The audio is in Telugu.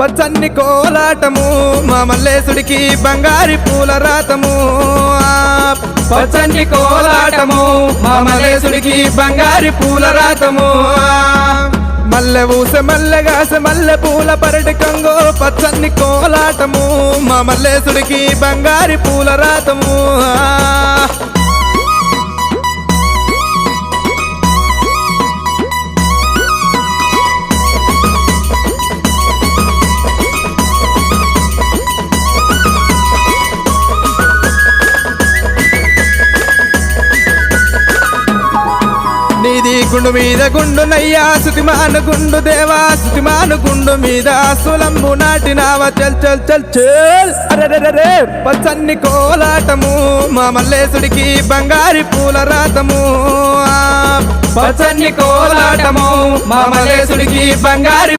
పచ్చన్ని కోలాటము మా మల్లేశుడికి బంగారి పూల రాతము పచ్చన్ని కోలాటము మా మల్లేశుడికి బంగారి పూల రాతము మల్లె ఊస మల్లెగాస మల్లె పూల పరటి కంగో పచ్చన్ని కోలాటము మా మల్లేశుడికి బంగారి పూల రాతము నీది గుండు మీద గుండు నయ్యా సుతిమాను గుండు దేవా సుతిమాను గుండు మీద సులంబు నాటినావా చల్ చల్ చల్ చల్ అరెరెరే పచ్చన్ని కోలాటము మా మల్లేశుడికి బంగారి పూల రాతము పచ్చన్ని కోలాటము మా మల్లేశుడికి బంగారి